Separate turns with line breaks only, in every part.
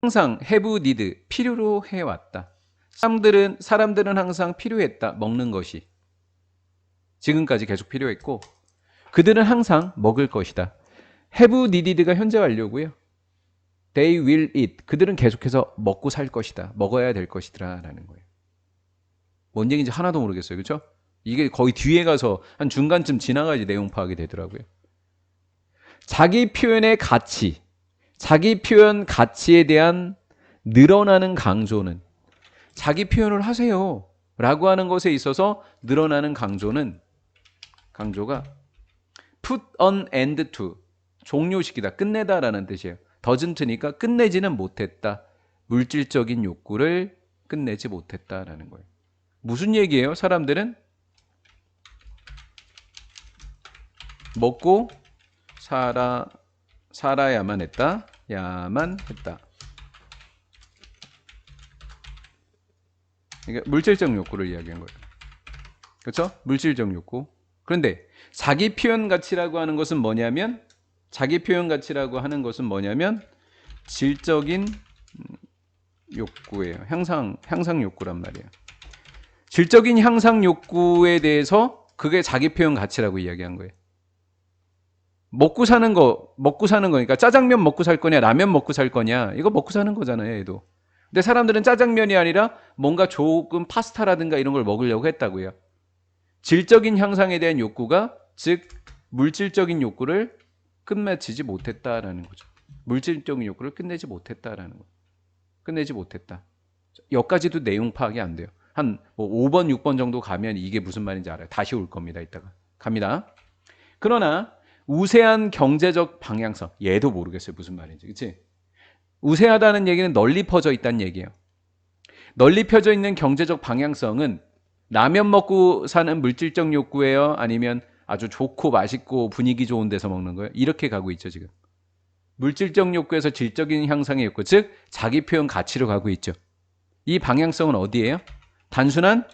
항상 have need 필요로 해왔다. 사람들은 항상 필요했다. 먹는 것이. 지금까지 계속 필요했고 그들은 항상 먹을 것이다. have needed가 현재 완료고요. They will eat. 그들은 계속해서 먹고 살 것이다. 먹어야 될 것이더라 라는 거예요. 뭔 얘기인지 하나도 모르겠어요. 그렇죠? 이게 거의 뒤에 가서 한 중간쯤 지나가야지 내용 파악이 되더라고요. 자기 표현의 가치, 자기 표현 가치에 대한 늘어나는 강조는 자기 표현을 하세요 라고 하는 것에 있어서 늘어나는 강조가 put an end to, 종료시키다, 끝내다 라는 뜻이에요. doesn't니까 끝내지는 못했다. 물질적인 욕구를 끝내지 못했다라는 거예요. 무슨 얘기예요? 사람들은 먹고 살아야만 했다. 그러니까 물질적 욕구를 이야기한 거예요. 그렇죠? 물질적 욕구. 그런데 자기 표현 가치라고 하는 것은 뭐냐면 질적인 욕구예요. 향상 욕구란 말이에요. 질적인 향상 욕구에 대해서 그게 자기 표현 가치라고 이야기한 거예요. 먹고 사는 거니까 짜장면 먹고 살 거냐, 라면 먹고 살 거냐, 이거 먹고 사는 거잖아요, 얘도. 근데 사람들은 짜장면이 아니라 뭔가 조금 파스타라든가 이런 걸 먹으려고 했다고요. 질적인 향상에 대한 욕구가, 즉 물질적인 욕구를 끝맺히지 못했다라는 거죠. 물질적인 욕구를 끝내지 못했다라는 거예요. 끝내지 못했다. 여기까지도 내용 파악이 안 돼요. 한 5번, 6번 정도 가면 이게 무슨 말인지 알아요. 다시 올 겁니다. 이따가. 갑니다. 그러나 우세한 경제적 방향성, 얘도 모르겠어요. 무슨 말인지. 그치? 우세하다는 얘기는 널리 퍼져 있다는 얘기예요. 널리 펴져 있는 경제적 방향성은 라면 먹고 사는 물질적 욕구예요? 아니면 아주 좋고 맛있고 분위기 좋은 데서 먹는 거예요? 이렇게 가고 있죠, 지금. 물질적 욕구에서 질적인 향상의 욕구, 즉 자기 표현 가치로 가고 있죠. 이 방향성은 어디예요? 단순한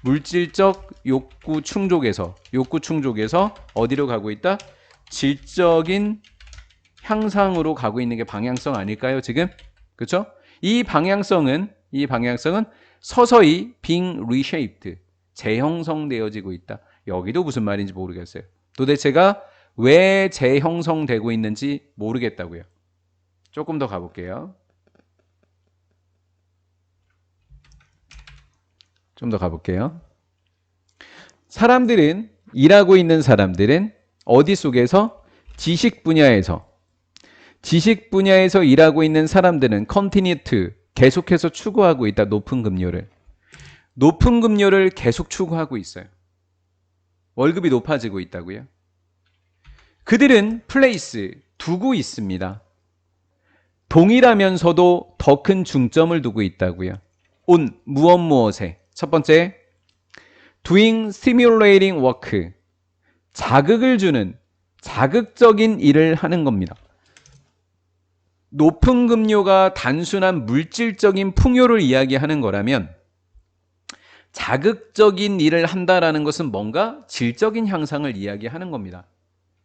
물질적 욕구 충족에서 어디로 가고 있다? 질적인 향상으로 가고 있는 게 방향성 아닐까요, 지금? 그렇죠? 이 방향성은 서서히 being reshaped, 재형성되어지고 있다. 여기도 무슨 말인지 모르겠어요. 도대체가 왜 재형성되고 있는지 모르겠다고요. 조금 더 가볼게요. 좀 더 가볼게요. 일하고 있는 사람들은 어디 속에서? 지식 분야에서 일하고 있는 사람들은 continue to, 계속해서 추구하고 있다. 높은 급료를 계속 추구하고 있어요. 월급이 높아지고 있다고요. 그들은 place, 두고 있습니다. 동일하면서도 더 큰 중점을 두고 있다고요. on, 무엇에. 첫 번째, doing stimulating work, 자극을 주는 자극적인 일을 하는 겁니다. 높은 급료가 단순한 물질적인 풍요를 이야기하는 거라면 자극적인 일을 한다라는 것은 뭔가 질적인 향상을 이야기하는 겁니다.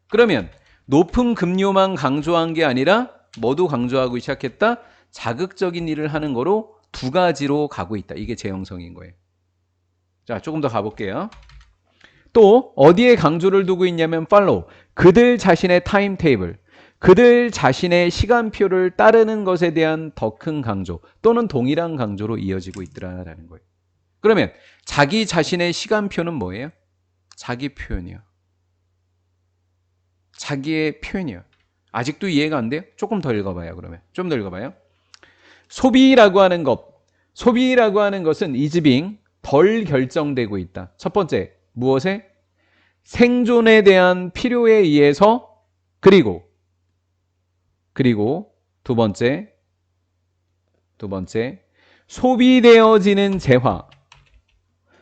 그러면 높은 급료만 강조한 게 아니라 뭐도 강조하고 시작했다? 자극적인 일을 하는 거로 두 가지로 가고 있다. 이게 재형성인 거예요. 자, 조금 더 가볼게요. 또 어디에 강조를 두고 있냐면 follow, 그들 자신의 타임테이블, 그들 자신의 시간표를 따르는 것에 대한 더 큰 강조 또는 동일한 강조로 이어지고 있더라라는 거예요. 그러면 자기 자신의 시간표는 뭐예요? 자기 표현이요. 자기의 표현이요. 아직도 이해가 안 돼요? 조금 더 읽어봐요. 그러면 좀 더 읽어봐요. 소비라고 하는 것은 is being, 덜 결정되고 있다. 첫 번째, 무엇에? 생존에 대한 필요에 의해서, 그리고 두 번째, 소비되어지는 재화,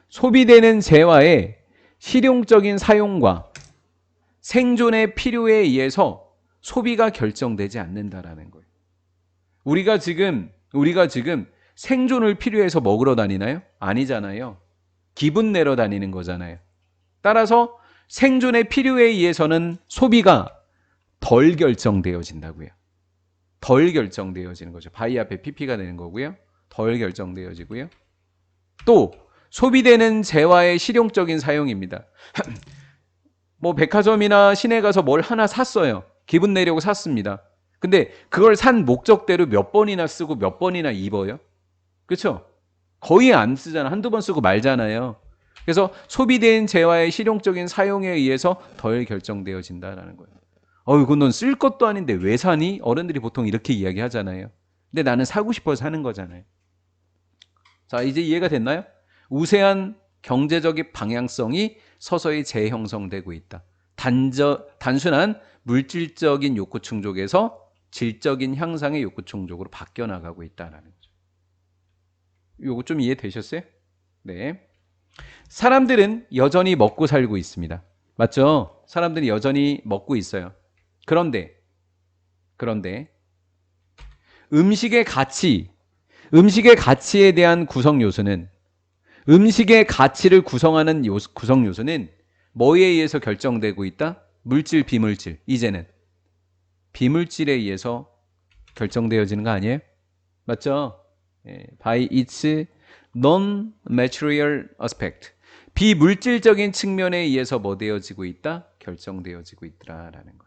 소비되는 재화의 실용적인 사용과 생존의 필요에 의해서 소비가 결정되지 않는다라는 거예요. 우리가 지금 생존을 필요해서 먹으러 다니나요? 아니잖아요. 기분 내러 다니는 거잖아요. 따라서 생존의 필요에 의해서는 소비가 덜 결정되어진다고요. 덜 결정되어지는 거죠. by 앞에 pp가 되는 거고요. 덜 결정되어지고요. 또 소비되는 재화의 실용적인 사용입니다. 뭐 백화점이나 시내 가서 뭘 하나 샀어요. 기분 내려고 샀습니다. 근데 그걸 산 목적대로 몇 번이나 쓰고 몇 번이나 입어요? 그렇죠? 거의 안 쓰잖아. 한두 번 쓰고 말잖아요. 그래서 소비된 재화의 실용적인 사용에 의해서 덜 결정되어진다라는 거예요. 이거 넌 쓸 것도 아닌데 왜 사니? 어른들이 보통 이렇게 이야기하잖아요. 근데 나는 사고 싶어서 사는 거잖아요. 자, 이제 이해가 됐나요? 우세한 경제적인 방향성이 서서히 재형성되고 있다. 단순한 물질적인 욕구 충족에서 질적인 향상의 욕구 충족으로 바뀌어 나가고 있다는 거죠. 요거 좀 이해되셨어요? 네. 사람들은 여전히 먹고 살고 있습니다. 맞죠? 사람들이 여전히 먹고 있어요. 그런데 음식의 가치에 대한 구성 요소는 음식의 가치를 구성하는 구성 요소는 뭐에 의해서 결정되고 있다? 물질, 비물질. 이제는 비물질에 의해서 결정되어지는 거 아니에요? 맞죠? By its non-material aspect. 비물질적인 측면에 의해서 뭐 되어지고 있다? 결정되어지고 있더라라는 거예요.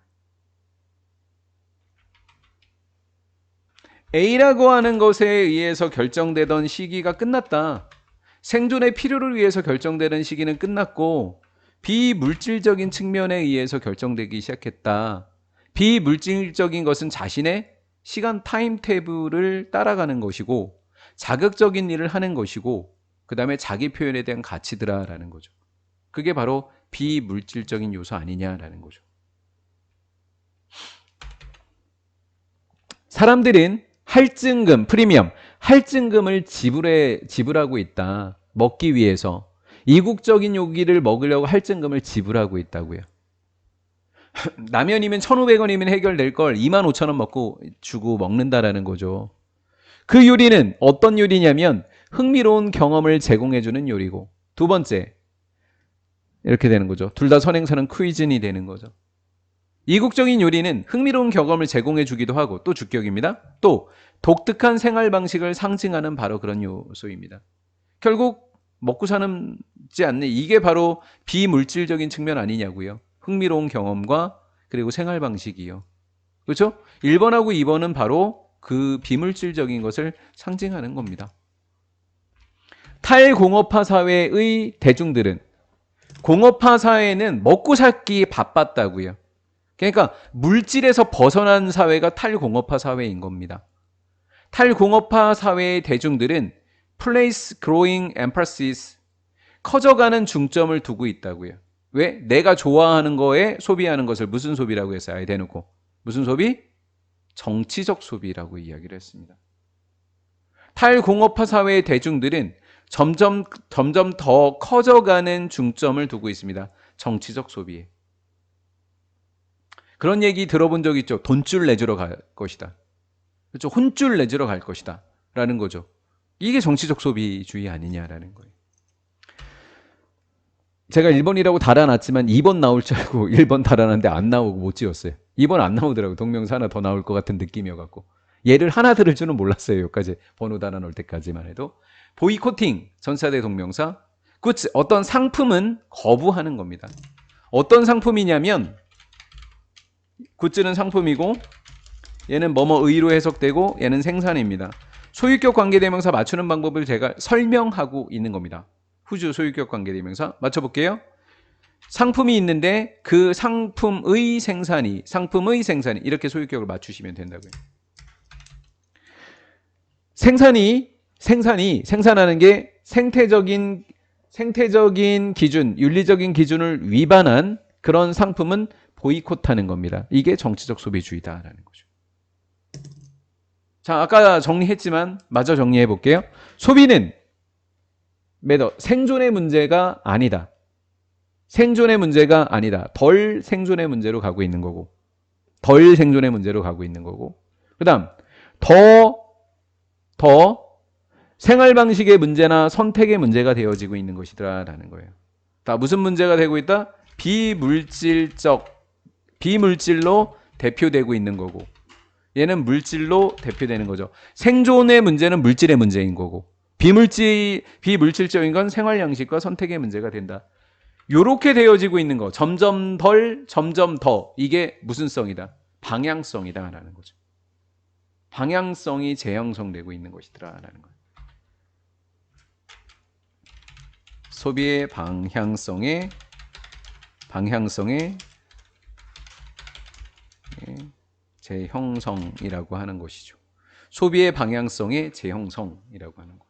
A라고 하는 것에 의해서 결정되던 시기가 끝났다. 생존의 필요를 위해서 결정되는 시기는 끝났고 비물질적인 측면에 의해서 결정되기 시작했다. 비물질적인 것은 자신의 시간 타임테이블을 따라가는 것이고 자극적인 일을 하는 것이고 그 다음에 자기 표현에 대한 가치더라라는 거죠. 그게 바로 비물질적인 요소 아니냐라는 거죠. 사람들은 할증금, 프리미엄, 할증금을 지불하고 있다. 먹기 위해서. 이국적인 요기를 먹으려고 할증금을 지불하고 있다고요. 라면이면 1,500원이면 해결될 걸 25,000원 주고 먹는다라는 거죠. 그 요리는 어떤 요리냐면 흥미로운 경험을 제공해주는 요리고, 두 번째, 이렇게 되는 거죠. 둘 다 선행사는 퀴즈니 되는 거죠. 이국적인 요리는 흥미로운 경험을 제공해주기도 하고 또 주격입니다. 또 독특한 생활 방식을 상징하는 바로 그런 요소입니다. 결국 먹고 사는지 않는 이게 바로 비물질적인 측면 아니냐고요. 흥미로운 경험과 그리고 생활 방식이요. 그렇죠? 1번하고 2번은 바로 그 비물질적인 것을 상징하는 겁니다. 탈공업화 사회의 대중들은 공업화 사회는 먹고 살기 바빴다고요. 그러니까 물질에서 벗어난 사회가 탈공업화 사회인 겁니다. 탈공업화 사회의 대중들은 place growing emphasis, 커져가는 중점을 두고 있다고요. 왜? 내가 좋아하는 거에 소비하는 것을 무슨 소비라고 했어요? 아예 대놓고. 무슨 소비? 정치적 소비라고 이야기를 했습니다. 탈공업화 사회의 대중들은 점점 더 커져가는 중점을 두고 있습니다. 정치적 소비에. 그런 얘기 들어본 적 있죠? 돈줄 내주러 갈 것이다. 그렇죠? 혼줄 내주러 갈 것이다. 라는 거죠. 이게 정치적 소비주의 아니냐라는 거예요. 제가 1번이라고 달아놨지만 2번 나올 줄 알고 1번 달아놨는데 안 나오고 못 지웠어요. 2번 안 나오더라고요. 동명사 하나 더 나올 것 같은 느낌이어갖고. 얘를 하나 들을 줄은 몰랐어요. 여기까지 번호 달아놓을 때까지만 해도. 보이코팅, 전사대 동명사. 굿즈, 어떤 상품은 거부하는 겁니다. 어떤 상품이냐면 굿즈는 상품이고 얘는 뭐뭐의로 해석되고 얘는 생산입니다. 소유격 관계대명사 맞추는 방법을 제가 설명하고 있는 겁니다. 후주 소유격 관계대명사 맞춰볼게요. 상품이 있는데 그 상품의 생산이 이렇게 소유격을 맞추시면 된다고요. 생산하는 게 생태적인 기준, 윤리적인 기준을 위반한 그런 상품은 보이콧하는 겁니다. 이게 정치적 소비주의다라는 거죠. 자, 아까 정리했지만 마저 정리해 볼게요. 소비는 생존의 문제가 아니다. 생존의 문제가 아니다. 덜 생존의 문제로 가고 있는 거고. 그 다음 더 생활 방식의 문제나 선택의 문제가 되어지고 있는 것이다라는 거예요. 다 무슨 문제가 되고 있다? 비물질로 대표되고 있는 거고. 얘는 물질로 대표되는 거죠. 생존의 문제는 물질의 문제인 거고 비물질적인 건 생활 양식과 선택의 문제가 된다. 요렇게 되어지고 있는 거. 점점 덜, 점점 더. 이게 무슨 성이다? 방향성이다라는 거죠. 방향성이 재형성되고 있는 것이더라라는 거예요. 소비의 방향성의 재형성이라고 하는 것이죠. 소비의 방향성의 재형성이라고 하는 것.